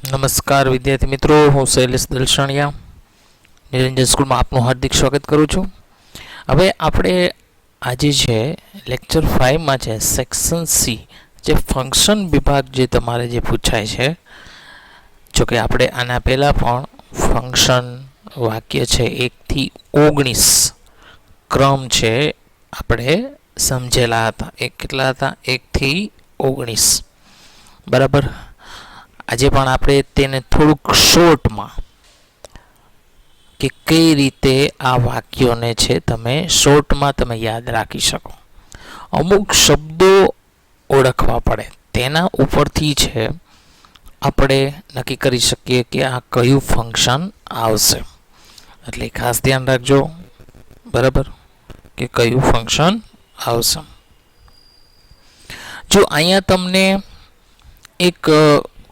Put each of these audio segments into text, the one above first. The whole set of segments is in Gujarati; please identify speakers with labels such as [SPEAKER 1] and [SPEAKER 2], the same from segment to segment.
[SPEAKER 1] નમસ્કાર વિદ્યાર્થી મિત્રો, હું શૈલેષ દલસાણિયા નિરંજન સ્કૂલમાં આપનું હાર્દિક સ્વાગત કરું છું. હવે આપણે આજે છે લેક્ચર 5માં છે સેક્શન સી, જે ફંક્શન વિભાગ જે તમારે જે પૂછાય છે. જોકે આપણે આના પહેલાં પણ ફંક્શન વાક્ય છે 1 થી 19 ક્રમ છે આપણે સમજેલા હતા. કેટલા હતા? 1 થી 19, બરાબર. આજે પણ આપણે તેને થોડુંક શોર્ટમાં કે કઈ રીતે આ વાક્યોને છે તમે શોર્ટમાં તમે યાદ રાખી શકો. અમુક શબ્દો ઓળખવા પડે, તેના ઉપરથી છે આપણે નક્કી કરી શકીએ કે આ કયું ફંક્શન આવશે. એટલે ખાસ ધ્યાન રાખજો, બરાબર, કે કયું ફંક્શન આવશે. જો અહીંયા તમને એક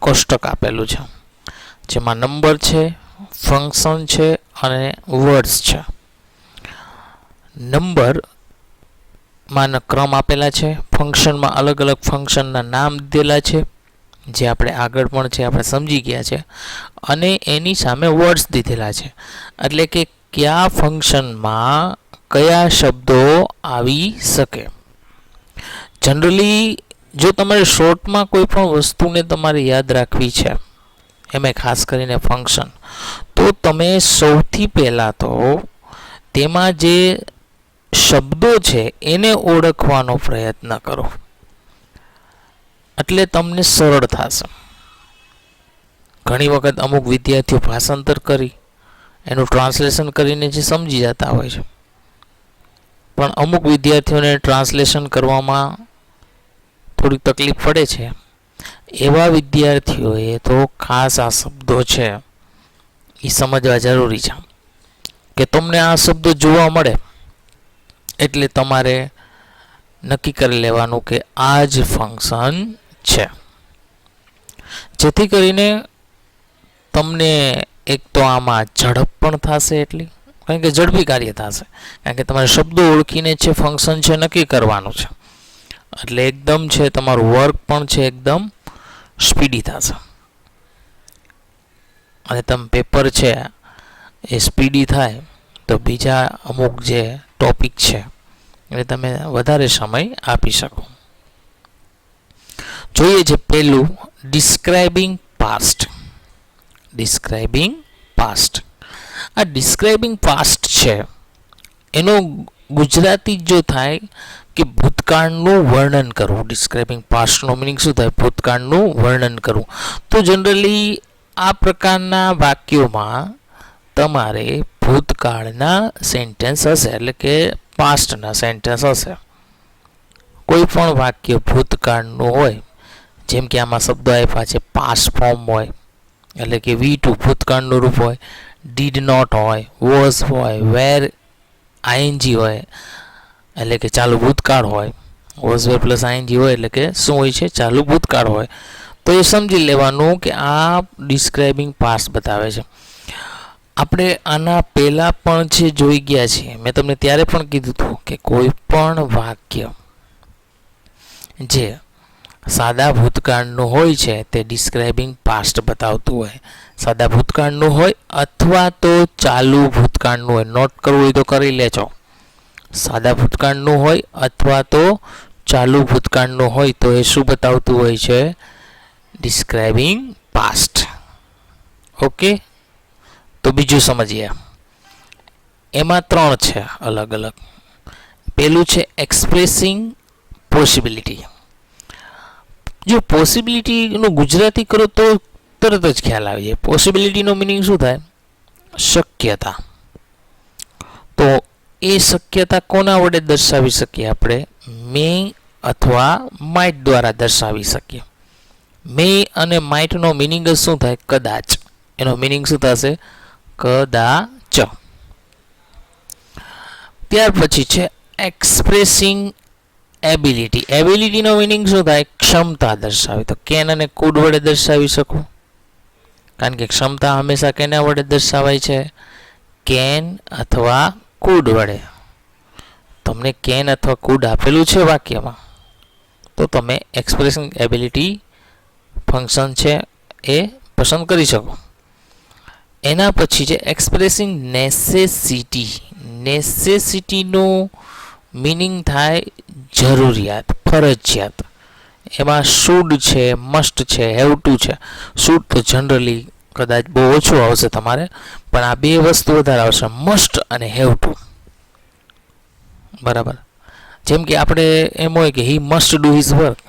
[SPEAKER 1] કોષ્ટક આપેલું છે જેમાં નંબર છે, ફંક્શન છે અને વર્ડ્સ છે. નંબરમાં ક્રમ આપેલા છે, ફંક્શનમાં અલગ અલગ ફંક્શનના નામ દીધેલા છે જે આપણે આગળ પણ છે આપણે સમજી ગયા છે, અને એની સામે વર્ડ્સ દીધેલા છે. એટલે કે કયા ફંક્શનમાં કયા શબ્દો આવી શકે. જનરલી જો તમારે શોર્ટમાં કોઈ પણ વસ્તુને તમારે યાદ રાખવી છે, એમાં ખાસ કરીને ફંક્શન, તો તમે સૌથી પહેલાં તો તેમાં જે શબ્દો છે એને ઓળખવાનો પ્રયત્ન કરો, એટલે તમને સરળ થશે. ઘણી વખત અમુક વિદ્યાર્થીઓ ભાષાંતર કરી એનું ટ્રાન્સલેશન કરીને જે સમજી જતા હોય છે, પણ અમુક વિદ્યાર્થીઓને ટ્રાન્સલેશન કરવામાં થોડી તકલીફ પડે છે. એવા વિદ્યાર્થીઓએ તો ખાસ આ શબ્દો છે એ સમજવા જરૂરી છે કે તમને આ શબ્દો જોવા મળે એટલે તમારે નક્કી કરી લેવાનું કે આ જ ફંક્શન છે, જેથી કરીને તમને એક તો આમાં ઝડપ પણ થશે, એટલી કારણ કે ઝડપી કાર્ય થશે, કારણ કે તમારે શબ્દો ઓળખીને છે ફંક્શન છે નક્કી કરવાનું છે. એટલે એકદમ છે તમારું વર્ક પણ છે એકદમ સ્પીડી થશે, અને તમે પેપર છે એ સ્પીડી થાય તો બીજા અમુક જે ટોપિક છે એ તમે વધારે સમય આપી શકો. જોઈએ છે પહેલું, ડિસ્ક્રાઇબિંગ પાસ્ટ. ડિસ્ક્રાઇબિંગ પાસ્ટ, આ ડિસ્ક્રાઇબિંગ પાસ્ટ છે એનો ગુજરાતી જો થાય કે ભૂતકાળનું વર્ણન કરવું. ડિસ્ક્રાઇબિંગ પાસ્ટનો મિનિંગ શું થાય? ભૂતકાળનું વર્ણન કરવું. તો જનરલી આ પ્રકારના વાક્યોમાં તમારે ભૂતકાળના સેન્ટેન્સ હશે, એટલે કે પાસ્ટના સેન્ટેન્સ હશે. કોઈ પણ વાક્ય ભૂતકાળનું હોય, જેમ કે આમાં શબ્દો આપ્યા છે પાસ્ટ ફોર્મ હોય, એટલે કે V2 ભૂતકાળનું રૂપ હોય, ડીડ નોટ હોય, વોઝ હોય, વેર ING હોય એટલે કે ચાલુ ભૂતકાળ હોય, વોઝ વેર પ્લસ ING હોય એટલે કે શું હોય છે? ચાલુ ભૂતકાળ હોય. તો એ સમજી લેવાનું કે આ ડિસ્ક્રાઇબિંગ પાસ્ટ બતાવે છે. આપણે આના પહેલાં પણ છે જોઈ ગયા છીએ, મેં તમને ત્યારે પણ કીધું હતું કે કોઈ પણ વાક્ય જે સાદા ભૂતકાળનું હોય છે તે ડિસ્ક્રાઇબિંગ પાસ્ટ બતાવતું હોય. સાદા ભૂતકાળનું હોય અથવા તો ચાલુ ભૂતકાળનું હોય. નોટ કરવું હોય તો કરી લેજો. સાદા ભૂતકાળનું હોય અથવા તો ચાલુ ભૂતકાળનું હોય તો એ શું બતાવતું હોય છે? Describing past. ઓકે, તો બીજું સમજીએ. એમાં 3 છે અલગ અલગ. પેલું છે એક્સપ્રેસિંગ પોસિબિલિટી. જો પોસિબિલિટીનું ગુજરાતી કરો તો તરત જ ખ્યાલ આવી જાય. પોસિબિલિટીનો મિનિંગ શું થાય? શક્યતા. તો એ શક્યતા કોના વડે દર્શાવી શકીએ? આપણે મે અથવા માઇટ દ્વારા દર્શાવી શકીએ. મે અને માઇટનો મિનિંગ જ શું થાય? કદાચ. એનો મિનિંગ શું થશે? કદાચ. ત્યાર પછી છે એક્સપ્રેસિંગ એબિલિટી. એબિલિટીનો મિનિંગ શું થાય? ક્ષમતા દર્શાવી. તો કેન અને કુડ વડે દર્શાવી શકું, કારણ કે ક્ષમતા હંમેશા કેના વડે દર્શાવાય છે? કેન અથવા કુડ વડે. તમને કેન અથવા કુડ આપેલું છે વાક્યમાં, તો તમે એક્સપ્રેસિંગ એબિલિટી ફંક્શન છે એ પસંદ કરી શકો. એના પછી છે એક્સપ્રેસિંગ નેસેસિટી. નેસેસિટીનું મિનિંગ થાય જરૂરિયાત, ફરજિયાત. એમાં શુડ છે, મસ્ટ છે, હેવ ટુ છે. શુડ તો જનરલી કદાચ બહુ ઓછું આવશે તમારે, પણ આ બે વસ્તુ વધારે આવશે, મસ્ટ અને હેવ ટુ. બરાબર. જેમ કે આપણે એમ હોય કે he must do his work,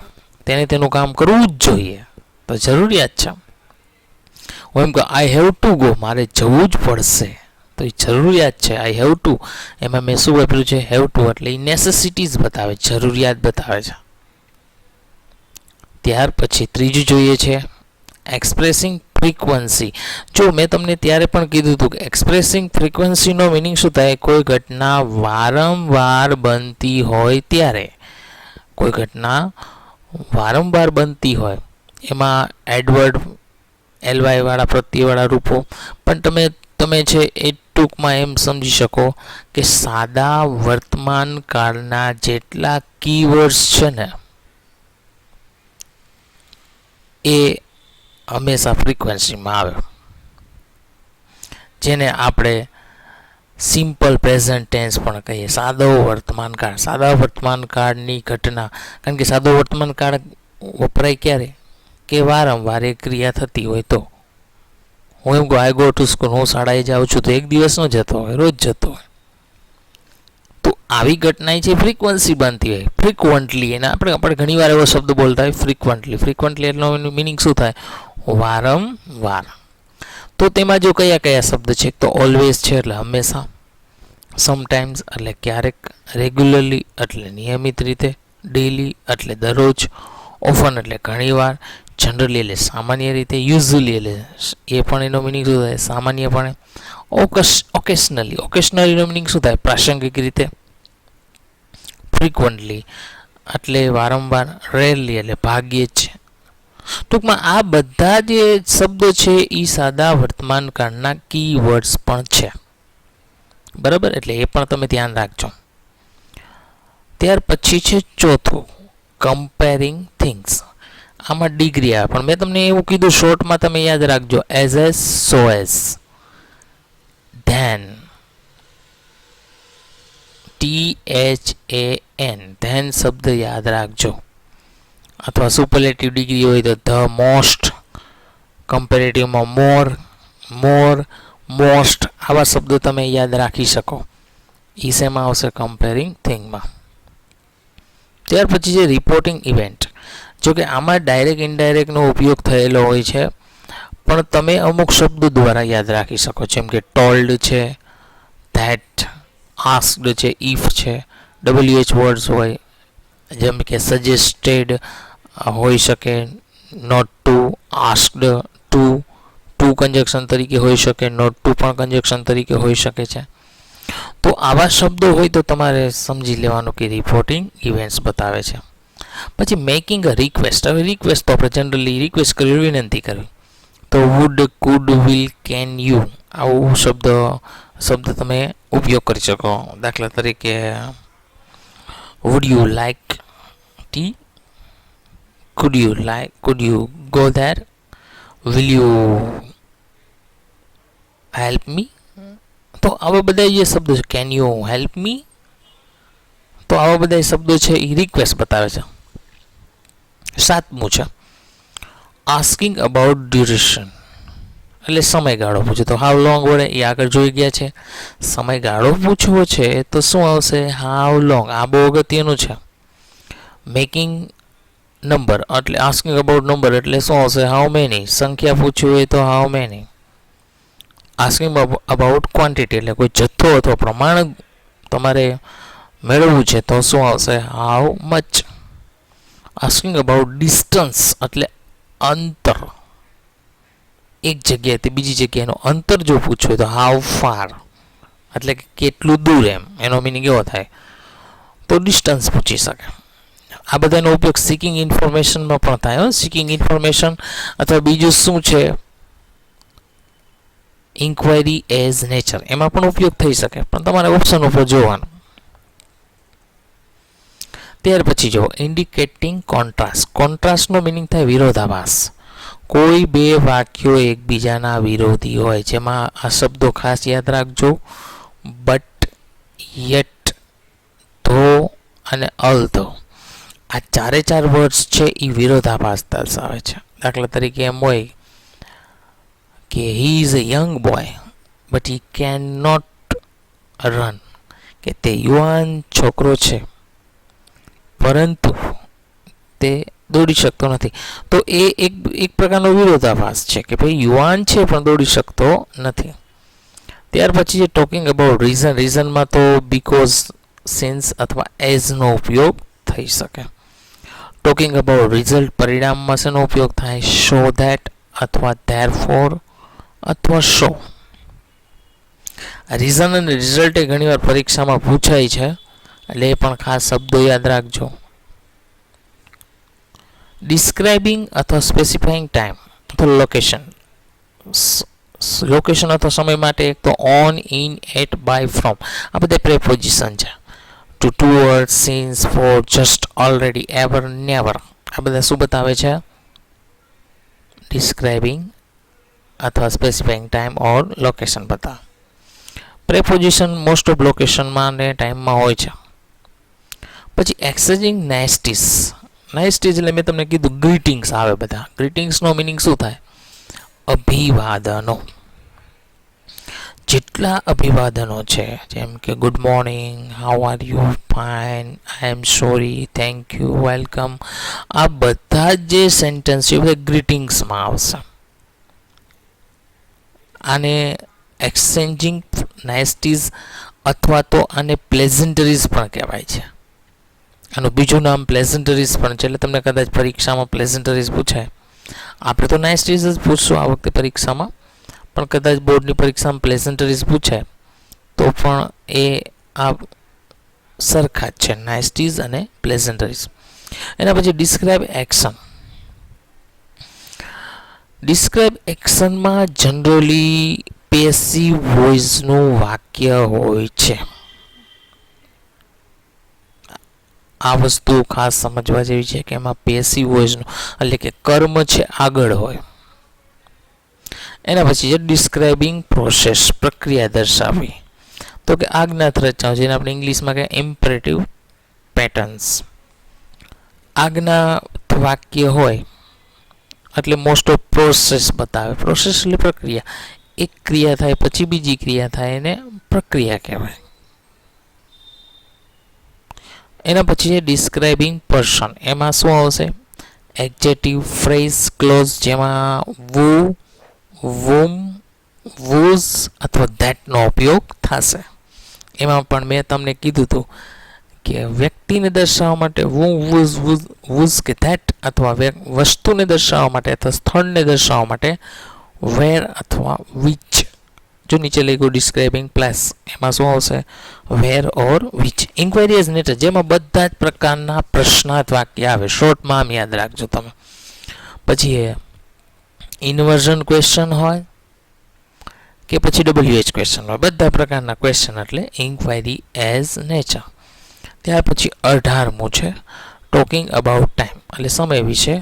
[SPEAKER 1] તેને તેનું કામ કરવું જ જોઈએ, તો જરૂરિયાત છે. હું એમ કે આઈ હેવ ટુ ગો, મારે જવું જ પડશે, તો એ જરૂરિયાત છે. આઈ હેવ ટુ, એમાં મેં શું વાપર્યું છે? Have to. એટલે એ નેસેસિટીઝ બતાવે, જરૂરિયાત બતાવે છે. ત્યાર પછી ત્રીજું જોઈએ છે એક્સપ્રેસિંગ ફ્રીક્વન્સી. જો મેં તમને ત્યારે પણ કીધું હતું કે એક્સપ્રેસિંગ ફ્રીક્વન્સીનો મિનિંગ શું થાય? કોઈ ઘટના વારંવાર બનતી હોય ત્યારે. કોઈ ઘટના વારંવાર બનતી હોય, એમાં એડવર્ડ, એલવાય વાળા, પ્રત્યયવાળા રૂપો. પણ તમે છે એ ટૂંકમાં એમ સમજી શકો કે સાદા વર્તમાન કાળના જેટલા કીવર્ડ્સ છે ને, એ હંમેશા ફ્રીક્વન્સીમાં આવે, જેને આપણે સિમ્પલ પ્રેઝન્ટ ટેન્સ પણ કહીએ. સાદો વર્તમાન કાળ. સાદા વર્તમાન કાળની ઘટના, કારણ કે સાદો વર્તમાન કાળ વપરાય ક્યારે? કે વારંવાર એ ક્રિયા થતી હોય તો. હું એમ કહું આઈ ગો ટુ સ્કૂલ, હું શાળાએ જાઉં છું, તો એક દિવસ ન જતો હોય, રોજ જતો હોય. તો આવી ઘટના છે ફ્રીક્વન્સી બનતી હોય, ફ્રીક્વન્ટલી. એને આપણે ઘણી વાર એવો શબ્દ બોલતા હોય ફ્રીક્વન્ટલી. ફ્રીક્વન્ટલી એટલો મિનિંગ શું થાય? વારંવાર. તો તેમાં જો કયા કયા શબ્દ છે? તો ઓલવેઝ છે એટલે હંમેશા, સમટાઈમ્સ એટલે ક્યારેક, રેગ્યુલરલી એટલે નિયમિત રીતે, ડેલી એટલે દરરોજ, ઓફન એટલે ઘણીવાર, જનરલી એટલે સામાન્ય રીતે, યુઝ્યુઅલી એટલે એ પણ એનો મિનિંગ શું થાય? સામાન્યપણે. ઓકેશનલી, ઓકેશનલીનો મિનિંગ શું થાય? પ્રાસંગિક રીતે. ફ્રીક્વન્ટલી એટલે વારંવાર, રેરલી એટલે ભાગ્યે જ. ટૂંકમાં આ બધા જે શબ્દો છે એ સાદા વર્તમાન કાળના કીવર્ડ્સ પણ છે. બરાબર, એટલે એ પણ તમે ધ્યાન રાખજો. ત્યાર પછી છે ચોથું, કમ્પેરિંગ થિંગ્સ. આમાં ડિગ્રી આવે, પણ મેં તમને એવું કીધું શોર્ટમાં, તમે યાદ રાખજો, as as, so as, than, THAN, than શબ્દ યાદ રાખજો. અથવા સુપરલેટિવ ડિગ્રી હોય તો ધ, મોસ્ટ, કમ્પેરેટિવમાં મોર, મોસ્ટ, આવા શબ્દો તમે યાદ રાખી શકો. એ શેમાં આવશે? કમ્પેરિંગ થિંગમાં. ત્યાર પછી છે રિપોર્ટિંગ ઇવેન્ટ. જો કે આમાં ડાયરેક્ટ ઇનડાયરેક્ટનો ઉપયોગ થયેલો હોય છે, પણ તમે અમુક શબ્દો દ્વારા યાદ રાખી શકો. જેમ કે ટોલ્ડ છે, ધેટ, આસ્કડ છે, ઇફ છે, WH વર્ડ્સ હોય, જેમ કે સજેસ્ટેડ હોઈ શકે, not to, asked to conjunction તરીકે હોઈ શકે, નોટ ટુ પણ કન્જક્શન તરીકે હોઈ શકે છે. તો આવા શબ્દો હોય તો તમારે સમજી લેવાનું કે રિપોર્ટિંગ ઇવેન્ટ્સ બતાવે છે. પછી મેકિંગ અ રિક્વેસ્ટ. હવે રિક્વેસ્ટ તો આપણે જનરલી રિક્વેસ્ટ કરવી, વિનંતી કરવી. તો would, could, will, can, you, આવું શબ્દ તમે ઉપયોગ કરી શકો. દાખલા તરીકે would you like tea, could you go there, will you help me. તો આવા બધા જે શબ્દો છે, કેન યુ હેલ્પ મી, તો આવા બધા શબ્દો છે એ રિક્વેસ્ટ બતાવે છે. સાતમું છે આસ્કિંગ અબાઉટ ડ્યુરેશન, એટલે સમયગાળો પૂછો. તો હાઉ લોંગ વડે એ આગળ જોઈ ગયા છે. સમયગાળો પૂછવો છે તો શું આવશે? How long. આ બહુ અગત્યનું છે. મેકિંગ નંબર એટલે આસ્કિંગ અબાઉટ નંબર એટલે શું આવશે? How many. સંખ્યા પૂછવી હોય તો how many. Asking about quantity એટલે કોઈ જથ્થો અથવા પ્રમાણ તમારે મેળવવું છે તો શું આવશે? How much. Asking about distance એટલે અંતર, એક જગ્યાએથી બીજી જગ્યાએનું અંતર જો પૂછવું હોય તો હાઉ ફાર, એટલે કે કેટલું દૂર, એમ એનો મિનિંગ એવો થાય. તો ડિસ્ટન્સ પૂછી શકે. આ બધાનો ઉપયોગ સિકિંગ ઇન્ફોર્મેશનમાં પણ થાય. સિકિંગ ઇન્ફોર્મેશન અથવા બીજું શું છે, ઇન્ક્વાયરી એઝ નેચર, એમાં પણ ઉપયોગ થઈ શકે, પણ તમારે ઓપ્શન ઉપર જોવાનું. ત્યાર પછી જો ઇન્ડિકેટિંગ કોન્ટ્રાસ્ટ. કોન્ટ્રાસ્ટનો મિનિંગ થાય વિરોધાભાસ. કોઈ બે વાક્યો એકબીજાના વિરોધી હોય, જેમાં આ શબ્દો ખાસ યાદ રાખજો: બટ, યટ, ધો અને અલ્ધો. આ ચારે ચાર વર્ડ્સ છે એ વિરોધાભાસ દર્શાવે છે. દાખલા તરીકે એમ હોય કે he is a young boy but he can not run, કે તે યુવાન છોકરો છે પરંતુ તે દોડી શકતો નથી. તો એ એક પ્રકારનો વિરોધાભાસ છે કે ભાઈ યુવાન છે પણ દોડી શકતો નથી. ત્યાર પછી છે ટોકિંગ અબાઉટ રીઝન. રીઝનમાં તો બીકોઝ, સિન્સ અથવા એઝનો ઉપયોગ થઈ શકે. ટોકિંગ અબાઉટ રિઝલ્ટ, પરિણામમાં શેનો ઉપયોગ થાય? શો ધેટ અથવા ધેરફોર અથવા શો. રીઝન અને રિઝલ્ટ એ ઘણીવાર પરીક્ષામાં પૂછાય છે, એટલે એ પણ ખાસ શબ્દો યાદ રાખજો. ડિસ્ક્રાઇબિંગ અથવા સ્પેસિફાઈંગ ટાઈમ અથવા લોકેશન. લોકેશન અથવા સમય માટે એક તો on, in, at, by, from. આ બધા પ્રેપોઝિશન છે. To, toward, since, for, just, already, ever, never. આ બધા શું બતાવે છે? ડિસ્ક્રાઇબિંગ અથવા સ્પેસિફાઈંગ ટાઈમ ઓર લોકેશન બતાવે. પ્રેપોઝિશન મોસ્ટ ઓફ લોકેશનમાં અને ટાઈમમાં હોય છે. પછી એક્સચેન્જિંગ નાઇસ્ટીઝ. નાઇસ્ટીઝ એટલે મેં તમને કીધું ગ્રીટિંગ્સ આવે બધા. ગ્રીટિંગ્સનો મિનિંગ શું થાય? અભિવાદનો. જેટલા અભિવાદનો છે, જેમ કે good morning, how are you, fine, I am sorry, thank you, welcome, આ બધા જે સેન્ટેન્સ છે એ બધા ગ્રીટિંગ્સમાં આવશે. આને એક્સચેન્જિંગ નાઇસ્ટીઝ અથવા તો આને પ્લેઝન્ટરીઝ પણ કહેવાય છે. આનું બીજું નામ પ્લેઝન્ટરીઝ પણ છે. એટલે તમને કદાચ પરીક્ષામાં પ્લેઝન્ટરીઝ પૂછાય. આપણે તો નાઇસ્ટીઝ જ પૂછશું આ વખતે પરીક્ષામાં, પણ કદાચ બોર્ડની પરીક્ષામાં પ્લેઝન્ટરીઝ પૂછાય તો પણ એ આ સરખા જ છે, નાઇસ્ટીઝ અને પ્લેઝન્ટરીઝ. એના પછી ડિસ્ક્રાઇબ એક્શન. ડિસ્ક્રાઇબ એક્શનમાં જનરલી પેસિવ વોઇસનું વાક્ય હોય છે. આ વસ્તુ ખાસ સમજવા જેવી છે કે એમાં પેસિવ વોઇસનું એટલે કે કર્મ છે આગળ હોય. એના પછી છે ડિસ્ક્રાઇબિંગ પ્રોસેસ, પ્રક્રિયા દર્શાવવી. તો કે આજ્ઞાત રચનાઓ, જેને આપણે ઇંગ્લિશમાં કહે ઇમ્પરેટિવ પેટર્ન્સ. આજ્ઞાત વાક્ય હોય એટલે મોસ્ટ ઓફ પ્રોસેસ બતાવે. પ્રોસેસ એટલે પ્રક્રિયા. એક ક્રિયા થાય પછી બીજી ક્રિયા થાય એને પ્રક્રિયા કહેવાય. એના પછી છે ડિસ્ક્રાઇબિંગ પર્સન. એમાં શું આવશે? એડજેક્ટિવ, ફ્રેઝ, ક્લોઝ, જેમાં વુ, વુમ, વુઝ અથવા ધેટનો ઉપયોગ થશે. એમાં પણ મેં તમને કીધું હતું કે વ્યક્તિને દર્શાવવા માટે વુ, વુઝ કે ધેટ, અથવા વસ્તુને દર્શાવવા માટે અથવા સ્થળને દર્શાવવા માટે વેર અથવા વિચ. જો નીચે લખ્યું ડિસ્ક્રાઇબિંગ પ્લેસ, એમાં શું આવશે? વેર ઓર વિચ. ઇન્ક્વાયરી એઝ નેચર, જેમાં બધા જ પ્રકારના પ્રશ્નાર્થ વાક્ય આવે. શોર્ટમાં આમ યાદ રાખજો તમે. પછી ઇન્વર્ઝન ક્વેશ્ચન હોય કે પછી WH ક્વેશ્ચન હોય, બધા પ્રકારના ક્વેશ્ચન એટલે ઇન્ક્વાયરી એઝ નેચર. ત્યાર પછી 18મું છે ટોકિંગ અબાઉટ ટાઈમ, એટલે સમય વિશે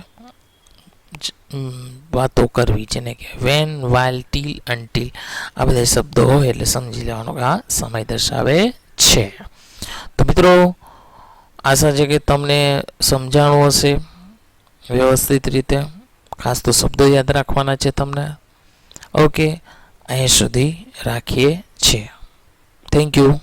[SPEAKER 1] વાતો કરવી, જેને કે વેન, વાઇલ, ટીલ, અનટીલ. આ બધા શબ્દો હોય એટલે સમજી લેવાનું કે આ સમય દર્શાવે છે. તો મિત્રો, આશા છે કે તમને સમજાણું હશે વ્યવસ્થિત રીતે. ખાસ તો શબ્દો યાદ રાખવાના છે તમને. ઓકે, અહીં સુધી રાખીએ છીએ. Thank you.